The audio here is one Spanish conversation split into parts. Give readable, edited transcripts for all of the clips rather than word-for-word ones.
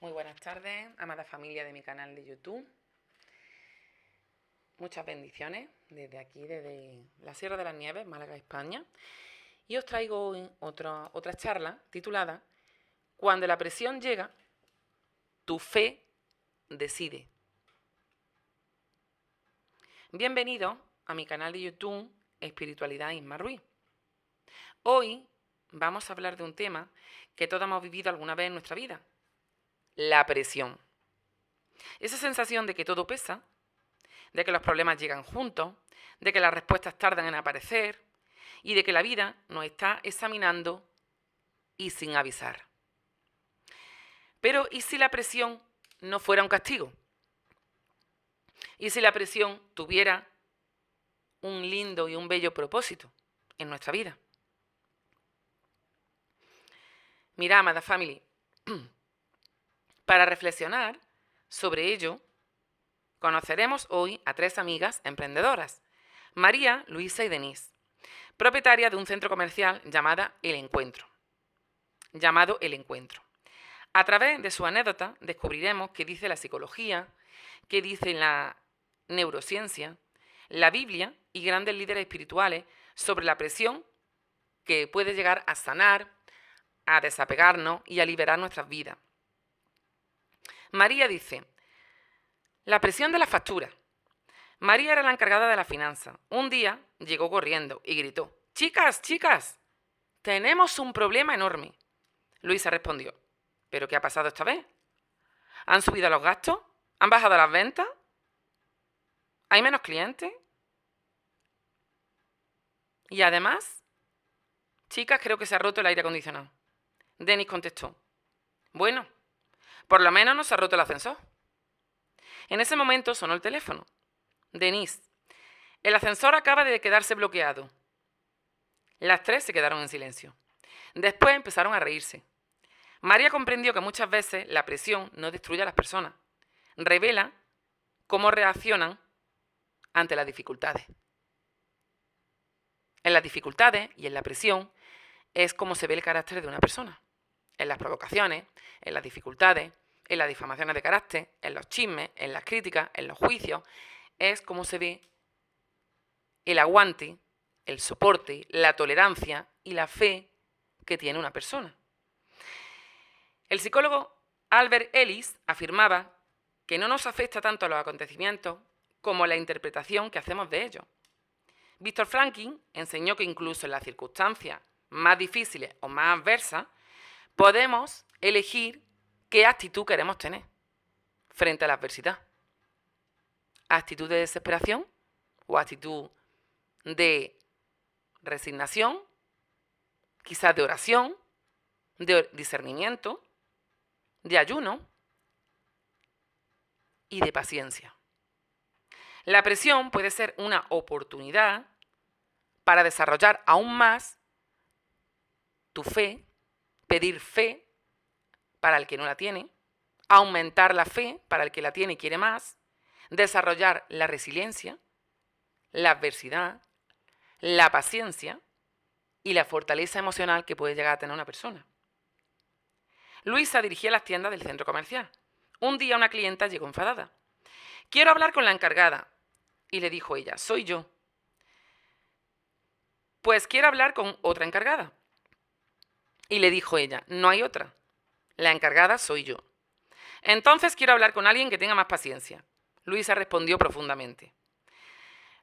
Muy buenas tardes, amada familia de mi canal de YouTube. Muchas bendiciones desde aquí, desde la Sierra de las Nieves, Málaga, España. Y os traigo hoy otra charla titulada Cuando la presión llega, tu fe decide. Bienvenidos a mi canal de YouTube Espiritualidad Isma Ruiz. Hoy vamos a hablar de un tema que todos hemos vivido alguna vez en nuestra vida: la presión. Esa sensación de que todo pesa, de que los problemas llegan juntos, de que las respuestas tardan en aparecer y de que la vida nos está examinando y sin avisar. Pero ¿y si la presión no fuera un castigo? ¿Y si la presión tuviera un lindo y un bello propósito en nuestra vida? Mira, amada family, para reflexionar sobre ello, conoceremos hoy a 3 amigas emprendedoras: María, Luisa y Denise, propietarias de un centro comercial llamado El Encuentro. A través de su anécdota descubriremos qué dice la psicología, qué dice la neurociencia, la Biblia y grandes líderes espirituales sobre la presión que puede llegar a sanar, a desapegarnos y a liberar nuestras vidas. María dice: la presión de la factura. María era la encargada de la finanza. Un día llegó corriendo y gritó: ¡Chicas, chicas! Tenemos un problema enorme. Luisa respondió: ¿pero qué ha pasado esta vez? ¿Han subido los gastos? ¿Han bajado las ventas? ¿Hay menos clientes? Y además, chicas, creo que se ha roto el aire acondicionado. Denis contestó: bueno, por lo menos no se ha roto el ascensor. En ese momento sonó el teléfono. Denis: el ascensor acaba de quedarse bloqueado. Las 3 se quedaron en silencio. Después empezaron a reírse. María comprendió que muchas veces la presión no destruye a las personas, revela cómo reaccionan ante las dificultades. En las dificultades y en la presión es como se ve el carácter de una persona. En las provocaciones, en las dificultades, en las difamaciones de carácter, en los chismes, en las críticas, en los juicios, es como se ve el aguante, el soporte, la tolerancia y la fe que tiene una persona. El psicólogo Albert Ellis afirmaba que no nos afecta tanto a los acontecimientos como la interpretación que hacemos de ellos. Víctor Franklin enseñó que incluso en las circunstancias más difíciles o más adversas, podemos elegir qué actitud queremos tener frente a la adversidad. ¿Actitud de desesperación o actitud de resignación, quizás de oración, de discernimiento, de ayuno y de paciencia? La presión puede ser una oportunidad para desarrollar aún más tu fe, pedir fe para el que no la tiene, aumentar la fe para el que la tiene y quiere más, desarrollar la resiliencia, la adversidad, la paciencia y la fortaleza emocional que puede llegar a tener una persona. Luisa dirigía las tiendas del centro comercial. Un día una clienta llegó enfadada. Quiero hablar con la encargada. Y le dijo ella: soy yo. Pues quiero hablar con otra encargada. Y le dijo ella: no hay otra. La encargada soy yo. Entonces quiero hablar con alguien que tenga más paciencia. Luisa respondió profundamente.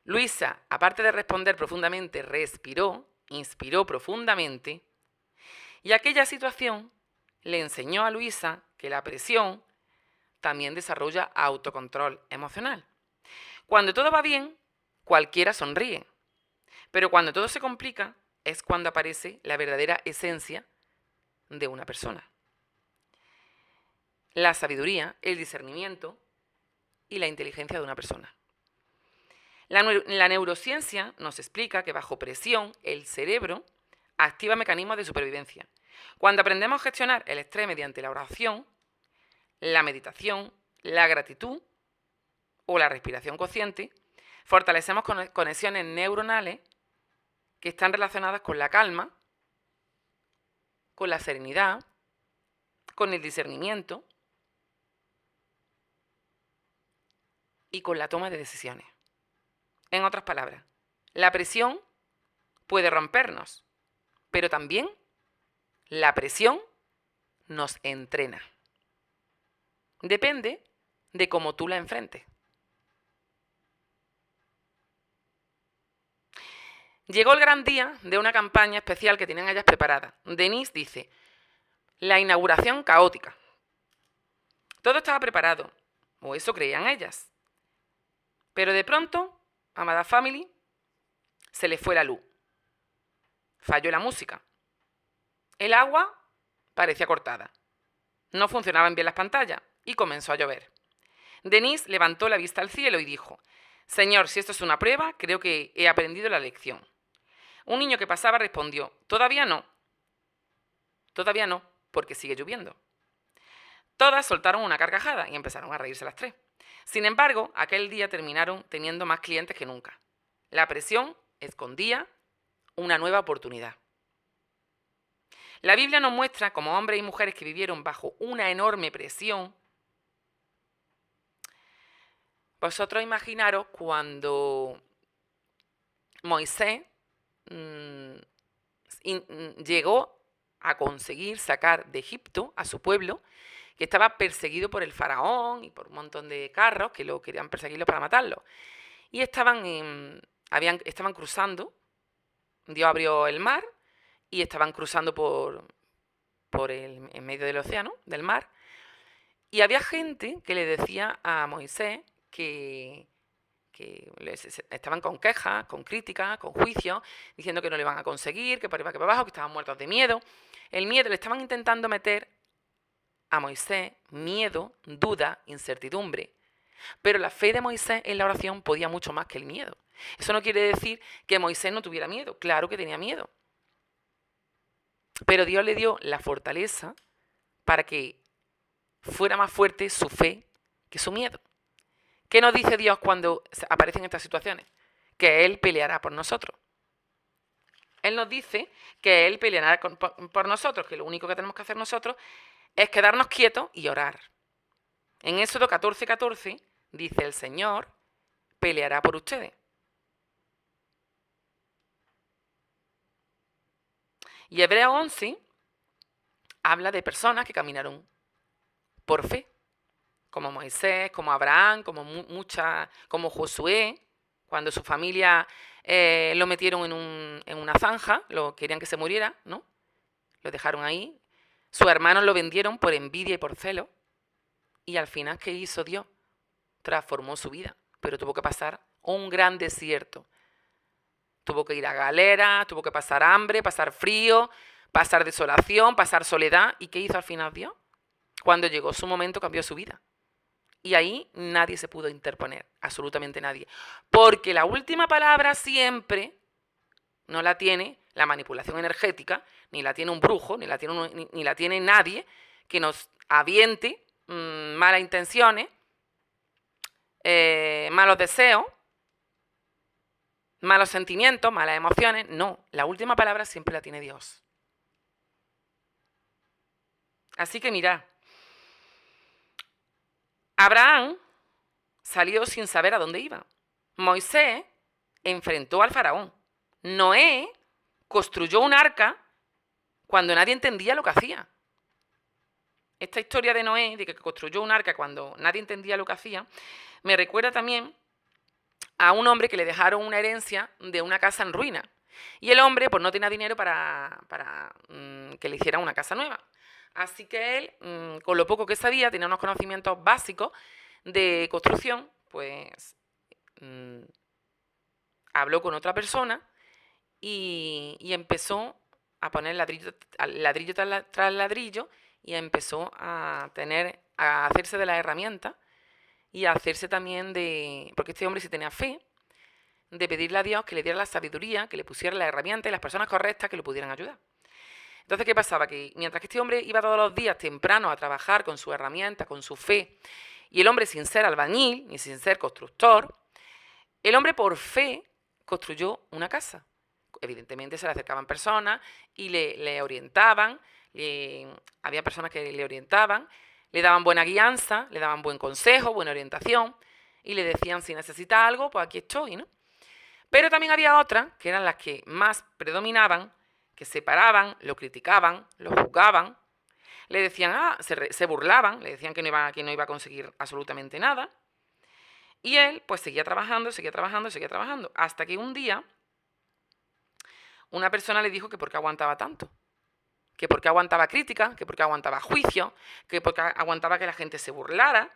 Luisa, aparte de responder profundamente, respiró, inspiró profundamente, y aquella situación le enseñó a Luisa que la presión también desarrolla autocontrol emocional. Cuando todo va bien, cualquiera sonríe, pero cuando todo se complica es cuando aparece la verdadera esencia de una persona: la sabiduría, el discernimiento y la inteligencia de una persona. La neurociencia nos explica que bajo presión el cerebro activa mecanismos de supervivencia. Cuando aprendemos a gestionar el estrés mediante la oración, la meditación, la gratitud o la respiración consciente, fortalecemos conexiones neuronales que están relacionadas con la calma, con la serenidad, con el discernimiento y con la toma de decisiones. En otras palabras, la presión puede rompernos, pero también la presión nos entrena. Depende de cómo tú la enfrentes. Llegó el gran día de una campaña especial que tenían ellas preparada. Denise dice, la inauguración caótica. Todo estaba preparado, o eso creían ellas. Pero de pronto, a Madame Family se le fue la luz. Falló la música. El agua parecía cortada. No funcionaban bien las pantallas y comenzó a llover. Denise levantó la vista al cielo y dijo, Señor, si esto es una prueba, creo que he aprendido la lección. Un niño que pasaba respondió, todavía no, porque sigue lloviendo. Todas soltaron una carcajada y empezaron a reírse las tres. Sin embargo, aquel día terminaron teniendo más clientes que nunca. La presión escondía una nueva oportunidad. La Biblia nos muestra cómo hombres y mujeres que vivieron bajo una enorme presión. Vosotros imaginaros cuando Moisés llegó a conseguir sacar de Egipto a su pueblo, que estaba perseguido por el faraón y por un montón de carros que lo querían perseguirlo para matarlo. Y estaban cruzando, Dios abrió el mar y estaban cruzando en medio del océano, del mar, y había gente que le decía a Moisés que estaban con quejas, con críticas, con juicios, diciendo que no le iban a conseguir, que por arriba que por abajo, que estaban muertos de miedo. El miedo, le estaban intentando meter a Moisés miedo, duda, incertidumbre. Pero la fe de Moisés en la oración podía mucho más que el miedo. Eso no quiere decir que Moisés no tuviera miedo. Claro que tenía miedo. Pero Dios le dio la fortaleza para que fuera más fuerte su fe que su miedo. ¿Qué nos dice Dios cuando aparecen estas situaciones? Que Él peleará por nosotros. Él nos dice que Él peleará por nosotros, que lo único que tenemos que hacer nosotros es quedarnos quietos y orar. En Éxodo 14:14 dice, el Señor peleará por ustedes. Y Hebreos 11 habla de personas que caminaron por fe, como Moisés, como Abraham, como Josué, cuando su familia lo metieron en una zanja, querían que se muriera, ¿no? Lo dejaron ahí. Sus hermanos lo vendieron por envidia y por celo. Y al final, ¿qué hizo Dios? Transformó su vida, pero tuvo que pasar un gran desierto. Tuvo que ir a galera, tuvo que pasar hambre, pasar frío, pasar desolación, pasar soledad. ¿Y qué hizo al final Dios? Cuando llegó su momento, cambió su vida. Y ahí nadie se pudo interponer, absolutamente nadie. Porque la última palabra siempre no la tiene la manipulación energética, ni la tiene un brujo, ni la tiene nadie que nos aviente malas intenciones, malos deseos, malos sentimientos, malas emociones. No, la última palabra siempre la tiene Dios. Así que mirad, Abraham salió sin saber a dónde iba. Moisés enfrentó al faraón. Noé construyó un arca cuando nadie entendía lo que hacía. Esta historia de Noé, de que construyó un arca cuando nadie entendía lo que hacía, me recuerda también a un hombre que le dejaron una herencia de una casa en ruina. Y el hombre pues no tenía dinero para que le hicieran una casa nueva. Así que él, con lo poco que sabía, tenía unos conocimientos básicos de construcción, pues habló con otra persona y empezó a poner ladrillo tras ladrillo y empezó a hacerse de las herramientas y a hacerse también porque este hombre sí tenía fe, de pedirle a Dios que le diera la sabiduría, que le pusiera las herramientas y las personas correctas que lo pudieran ayudar. Entonces, ¿qué pasaba? Que mientras que este hombre iba todos los días temprano a trabajar con su herramienta, con su fe, y el hombre sin ser albañil ni sin ser constructor, el hombre por fe construyó una casa. Evidentemente se le acercaban personas y le orientaban, había personas que le orientaban, le daban buena guianza, le daban buen consejo, buena orientación, y le decían, si necesita algo, pues aquí estoy, ¿no? Pero también había otras, que eran las que más predominaban, que se paraban, lo criticaban, lo juzgaban, le decían, se burlaban, le decían que no iba a conseguir absolutamente nada. Y él, pues seguía trabajando, hasta que un día una persona le dijo que por qué aguantaba tanto, que por qué aguantaba crítica, que por qué aguantaba juicio, que por qué aguantaba que la gente se burlara.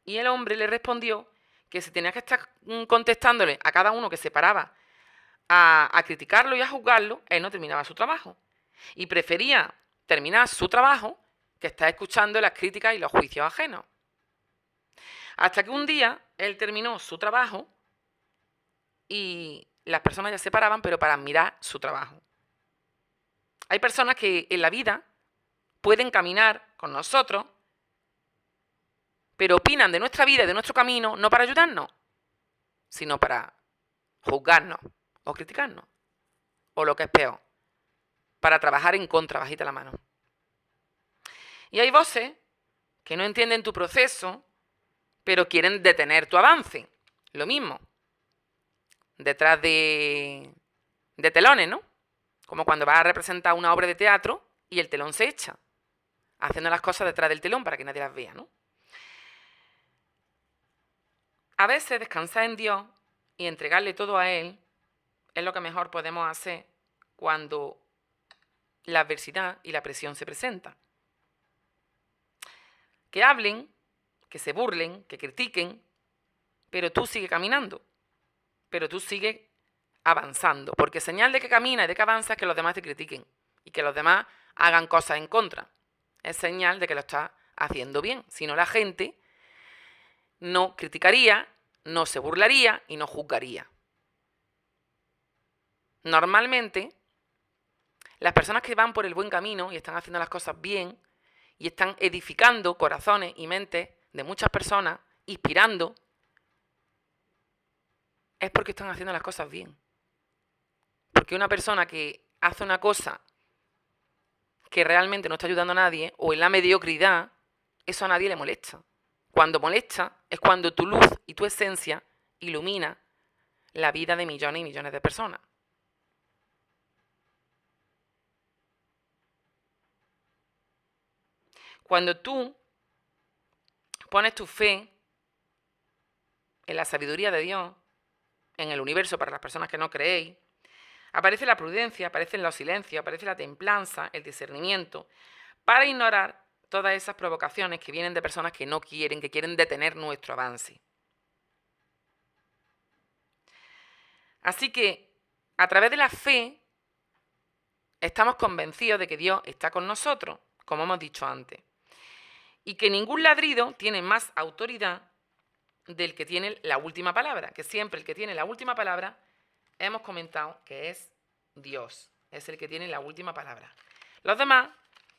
Y el hombre le respondió que se tenía que estar contestándole a cada uno que se paraba a criticarlo y a juzgarlo, él no terminaba su trabajo. Y prefería terminar su trabajo que estar escuchando las críticas y los juicios ajenos. Hasta que un día él terminó su trabajo y las personas ya se paraban, pero para admirar su trabajo. Hay personas que en la vida pueden caminar con nosotros, pero opinan de nuestra vida y de nuestro camino no para ayudarnos, sino para juzgarnos o criticarnos. O lo que es peor, para trabajar en contra, bajita la mano. Y hay voces que no entienden tu proceso, pero quieren detener tu avance. Lo mismo, detrás de telones, ¿no? Como cuando vas a representar una obra de teatro y el telón se echa, haciendo las cosas detrás del telón para que nadie las vea, ¿no? A veces descansar en Dios y entregarle todo a Él es lo que mejor podemos hacer cuando la adversidad y la presión se presentan. Que hablen, que se burlen, que critiquen, pero tú sigue caminando, pero tú sigue avanzando, porque señal de que camina y de que avanza es que los demás te critiquen y que los demás hagan cosas en contra. Es señal de que lo estás haciendo bien, si no la gente no criticaría, no se burlaría y no juzgaría. Normalmente, las personas que van por el buen camino y están haciendo las cosas bien y están edificando corazones y mentes de muchas personas, inspirando, es porque están haciendo las cosas bien. Porque una persona que hace una cosa que realmente no está ayudando a nadie, o en la mediocridad, eso a nadie le molesta. Cuando molesta es cuando tu luz y tu esencia ilumina la vida de millones y millones de personas. Cuando tú pones tu fe en la sabiduría de Dios, en el universo para las personas que no creéis, aparece la prudencia, aparecen los silencios, aparece la templanza, el discernimiento, para ignorar todas esas provocaciones que vienen de personas que no quieren, que quieren detener nuestro avance. Así que, a través de la fe, estamos convencidos de que Dios está con nosotros, como hemos dicho antes, y que ningún ladrido tiene más autoridad del que tiene la última palabra, que siempre el que tiene la última palabra, hemos comentado que es Dios, es el que tiene la última palabra. Los demás,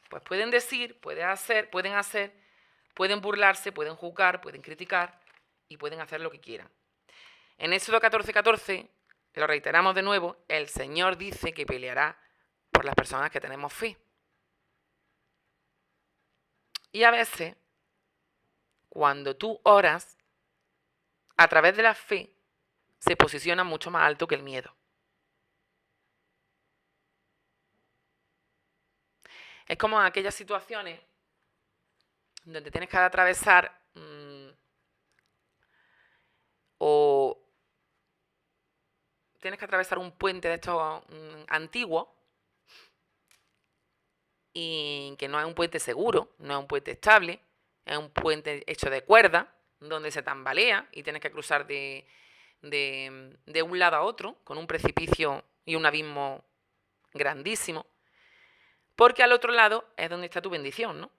pues pueden decir, pueden hacer, pueden burlarse, pueden juzgar, pueden criticar y pueden hacer lo que quieran. En Éxodo 14:14, lo reiteramos de nuevo, el Señor dice que peleará por las personas que tenemos fe. Y a veces, cuando tú oras, a través de la fe, se posiciona mucho más alto que el miedo. Es como en aquellas situaciones donde tienes que atravesar o tienes que atravesar un puente de estos antiguos y que no es un puente seguro, no es un puente estable, es un puente hecho de cuerda, donde se tambalea y tienes que cruzar de un lado a otro con un precipicio y un abismo grandísimo, porque al otro lado es donde está tu bendición, ¿no?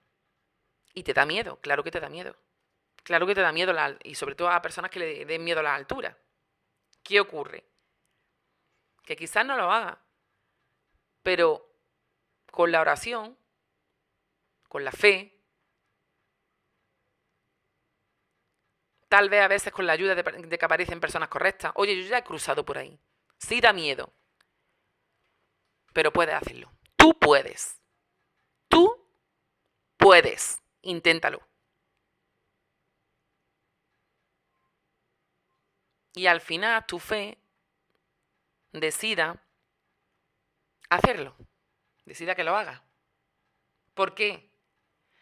Y te da miedo, claro que te da miedo. Claro que te da miedo, y sobre todo a personas que le den miedo a las alturas. ¿Qué ocurre? Que quizás no lo haga, pero con la oración, con la fe, tal vez a veces con la ayuda de que aparecen personas correctas. Oye, yo ya he cruzado por ahí. Sí da miedo, pero puedes hacerlo. Tú puedes. Tú puedes. Inténtalo. y al final tu fe decida hacerlo, decida que lo haga. ¿Por qué?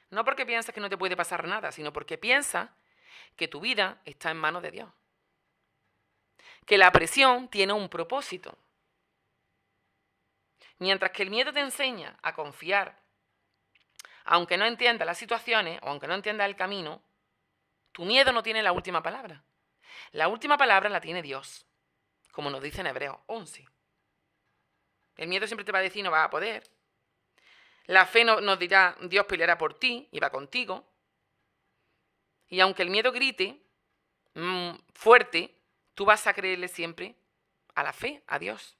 No porque piensas que no te puede pasar nada, sino porque piensas que tu vida está en manos de Dios. Que la presión tiene un propósito. Mientras que el miedo te enseña a confiar, aunque no entiendas las situaciones o aunque no entiendas el camino, tu miedo no tiene la última palabra. La última palabra la tiene Dios, como nos dice en Hebreos 11. El miedo siempre te va a decir no vas a poder. La fe nos dirá Dios peleará por ti y va contigo. Y aunque el miedo grite fuerte, tú vas a creerle siempre a la fe, a Dios.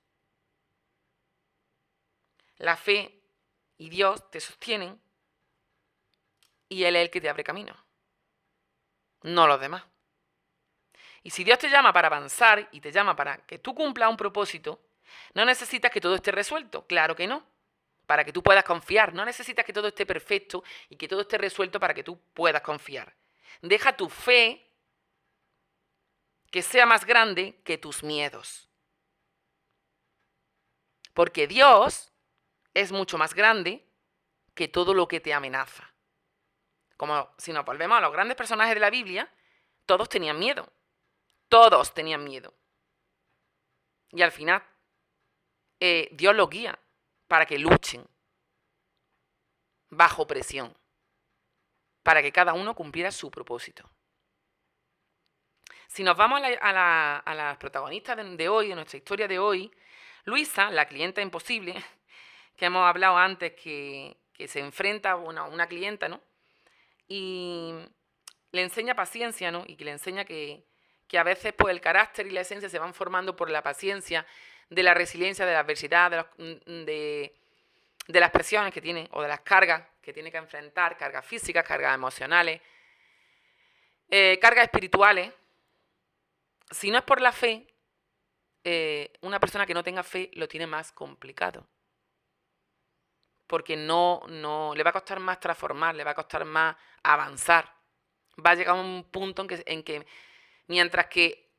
La fe y Dios te sostienen y Él es el que te abre camino, no los demás. Y si Dios te llama para avanzar y te llama para que tú cumplas un propósito, no necesitas que todo esté resuelto, claro que no. Para que tú puedas confiar, no necesitas que todo esté perfecto y que todo esté resuelto para que tú puedas confiar. Deja tu fe que sea más grande que tus miedos. Porque Dios es mucho más grande que todo lo que te amenaza. Como si nos volvemos a los grandes personajes de la Biblia, todos tenían miedo. Todos tenían miedo. Y al final, Dios los guía para que luchen bajo presión, para que cada uno cumpliera su propósito. Si nos vamos a las protagonistas de hoy, de nuestra historia de hoy, Luisa, la clienta imposible, que hemos hablado antes, que se enfrenta a una clienta, ¿no? Y le enseña paciencia, ¿no? Y que le enseña que a veces pues, el carácter y la esencia se van formando por la paciencia, de la resiliencia, de la adversidad, de las presiones que tiene, o de las cargas que tiene que enfrentar, cargas físicas, cargas emocionales, cargas espirituales. Si no es por la fe, una persona que no tenga fe lo tiene más complicado. Porque no le va a costar más transformar, le va a costar más avanzar. Va a llegar a un punto en que mientras que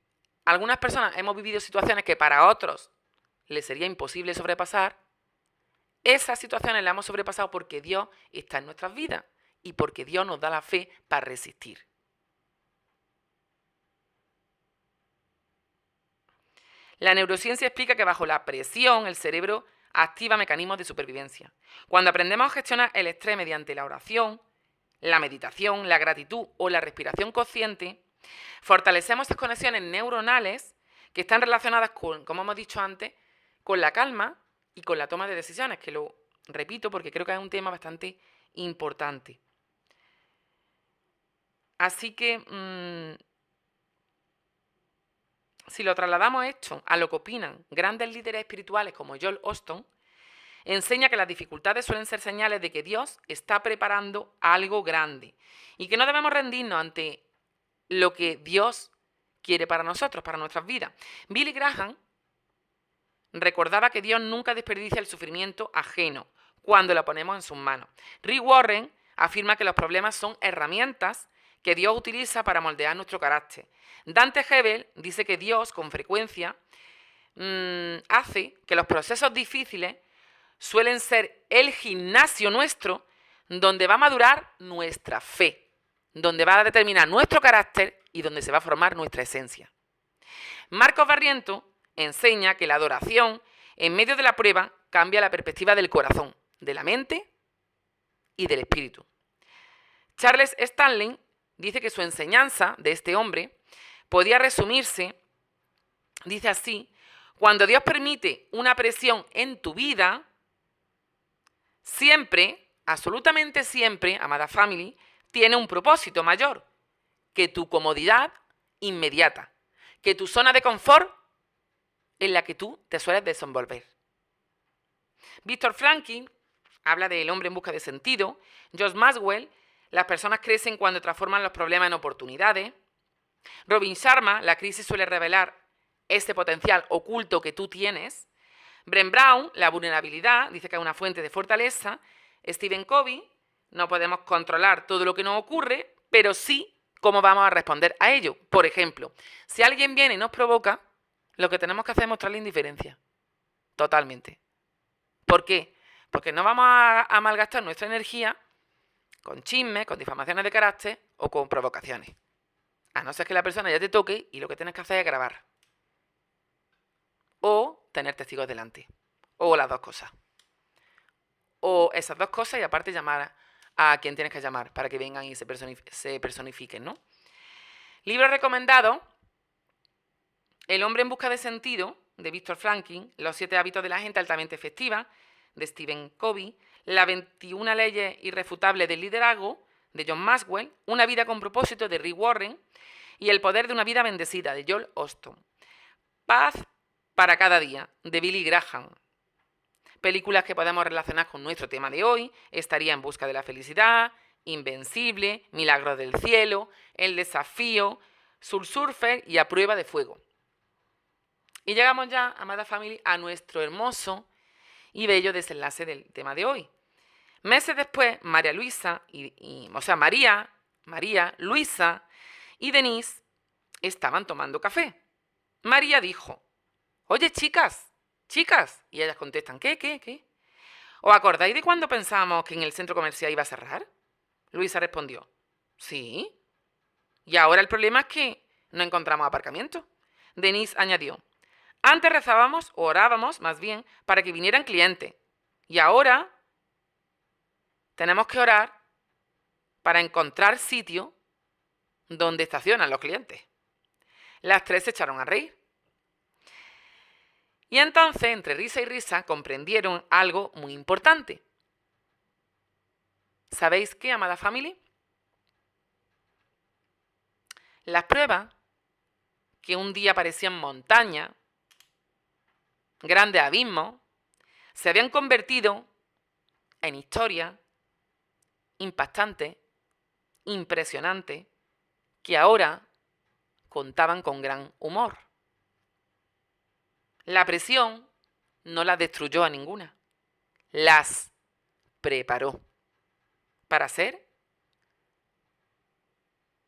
algunas personas hemos vivido situaciones que para otros les sería imposible sobrepasar, esas situaciones las hemos sobrepasado porque Dios está en nuestras vidas y porque Dios nos da la fe para resistir. La neurociencia explica que bajo la presión el cerebro activa mecanismos de supervivencia. Cuando aprendemos a gestionar el estrés mediante la oración, la meditación, la gratitud o la respiración consciente, fortalecemos esas conexiones neuronales que están relacionadas con, como hemos dicho antes, con la calma y con la toma de decisiones, que lo repito porque creo que es un tema bastante importante. Así que, si lo trasladamos esto a lo que opinan grandes líderes espirituales como Joel Osteen, enseña que las dificultades suelen ser señales de que Dios está preparando algo grande y que no debemos rendirnos ante lo que Dios quiere para nosotros, para nuestras vidas. Billy Graham recordaba que Dios nunca desperdicia el sufrimiento ajeno cuando lo ponemos en sus manos. Rick Warren afirma que los problemas son herramientas que Dios utiliza para moldear nuestro carácter. Dante Hebel dice que Dios, con frecuencia, hace que los procesos difíciles suelen ser el gimnasio nuestro donde va a madurar nuestra fe, donde va a determinar nuestro carácter y donde se va a formar nuestra esencia. Marcos Barrientos enseña que la adoración en medio de la prueba cambia la perspectiva del corazón, de la mente y del espíritu. Charles Stanley dice que su enseñanza de este hombre podía resumirse, dice así: cuando Dios permite una presión en tu vida, siempre, absolutamente siempre, amada family, tiene un propósito mayor que tu comodidad inmediata, que tu zona de confort en la que tú te sueles desenvolver. Víctor Frankl habla del hombre en busca de sentido. Josh Maxwell, las personas crecen cuando transforman los problemas en oportunidades. Robin Sharma, la crisis suele revelar ese potencial oculto que tú tienes. Brené Brown, la vulnerabilidad, dice que es una fuente de fortaleza. Stephen Covey, no podemos controlar todo lo que nos ocurre, pero sí cómo vamos a responder a ello. Por ejemplo, si alguien viene y nos provoca, lo que tenemos que hacer es mostrarle indiferencia. Totalmente. ¿Por qué? Porque no vamos a malgastar nuestra energía con chismes, con difamaciones de carácter o con provocaciones. A no ser que la persona ya te toque y lo que tienes que hacer es grabar. O tener testigos delante. O las dos cosas. O esas dos cosas y aparte llamar a quien tienes que llamar para que vengan y se personifiquen, ¿no? Libro recomendado: El hombre en busca de sentido, de Víctor Franklin, Los 7 hábitos de la gente altamente efectiva, de Stephen Covey, Las 21 leyes irrefutables del liderazgo, de John Maxwell, Una vida con propósito, de Rick Warren, y El poder de una vida bendecida, de Joel Osteen. Paz para cada día, de Billy Graham. Películas que podemos relacionar con nuestro tema de hoy estaría En busca de la felicidad, Invencible, Milagros del cielo, El desafío, Soul Surfer y A prueba de fuego. Y llegamos ya, amada family, a nuestro hermoso y bello desenlace del tema de hoy. Meses después, María, Luisa y Denise estaban tomando café. María dijo: oye, chicas, y ellas contestan: ¿Qué? ¿Os acordáis de cuando pensábamos que en el centro comercial iba a cerrar? Luisa respondió: sí. Y ahora el problema es que no encontramos aparcamiento. Denise añadió: antes rezábamos, o orábamos más bien, para que vinieran clientes. Y ahora tenemos que orar para encontrar sitio donde estacionan los clientes. Las tres se echaron a reír. Y entonces, entre risa y risa, comprendieron algo muy importante. ¿Sabéis qué, amada family? Las pruebas, que un día parecían montañas, grandes abismos, se habían convertido en historias impactantes, impresionantes, que ahora contaban con gran humor. La presión no las destruyó a ninguna, las preparó para ser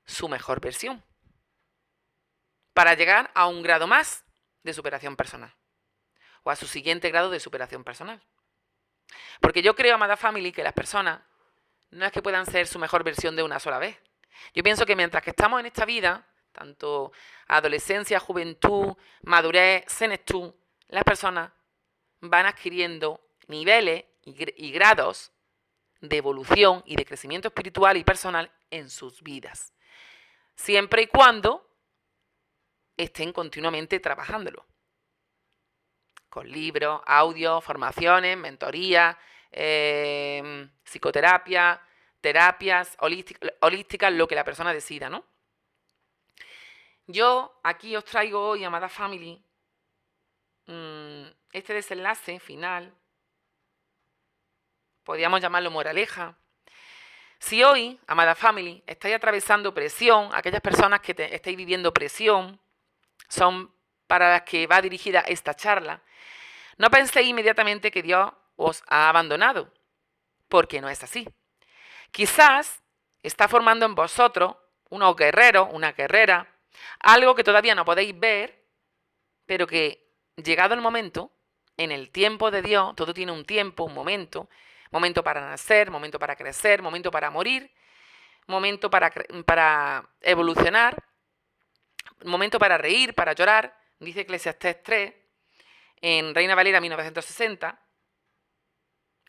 su mejor versión, para llegar a un grado más de superación personal, o a su siguiente grado de superación personal. Porque yo creo, amada family, que las personas no es que puedan ser su mejor versión de una sola vez. Yo pienso que mientras que estamos en esta vida, tanto adolescencia, juventud, madurez, senectud, las personas van adquiriendo niveles y grados de evolución y de crecimiento espiritual y personal en sus vidas, siempre y cuando estén continuamente trabajándolo, con libros, audios, formaciones, mentorías, psicoterapia, terapias holísticas, lo que la persona decida, ¿no? Yo aquí os traigo hoy, amada family, este desenlace final, podríamos llamarlo moraleja. Si hoy, amada family, estáis atravesando presión, aquellas personas que estáis viviendo presión, son para las que va dirigida esta charla, no penséis inmediatamente que Dios os ha abandonado, porque no es así. Quizás está formando en vosotros unos guerreros, una guerrera, algo que todavía no podéis ver, pero que llegado el momento, en el tiempo de Dios, todo tiene un tiempo, un momento para nacer, momento para crecer, momento para morir, momento para evolucionar, momento para reír, para llorar, dice Eclesiastés 3, en Reina Valera 1960.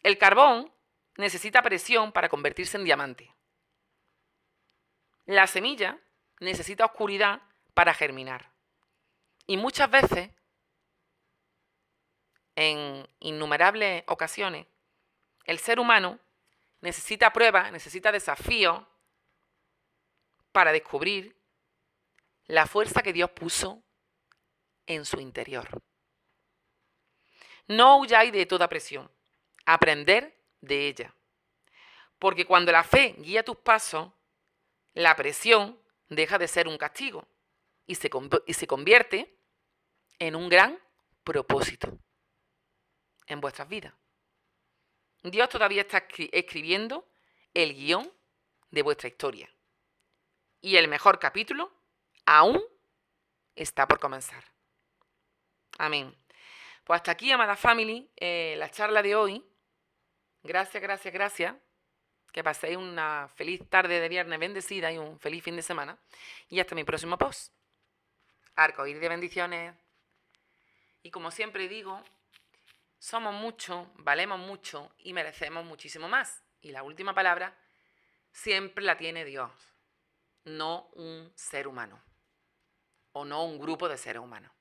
El carbón necesita presión para convertirse en diamante. La semilla necesita oscuridad para germinar. Y muchas veces, en innumerables ocasiones, el ser humano necesita pruebas, necesita desafíos para descubrir la fuerza que Dios puso en su interior. No huyáis de toda presión, aprender de ella. Porque cuando la fe guía tus pasos, la presión deja de ser un castigo y se convierte en un gran propósito en vuestras vidas. Dios todavía está escribiendo el guión de vuestra historia. y el mejor capítulo aún está por comenzar. Amén. Pues hasta aquí, amada family, la charla de hoy. Gracias, gracias, gracias. Que paséis una feliz tarde de viernes bendecida y un feliz fin de semana. Y hasta mi próximo post. Arcoíris de bendiciones. Y como siempre digo, somos muchos, valemos mucho y merecemos muchísimo más. Y la última palabra siempre la tiene Dios, no un ser humano. O no un grupo de seres humanos.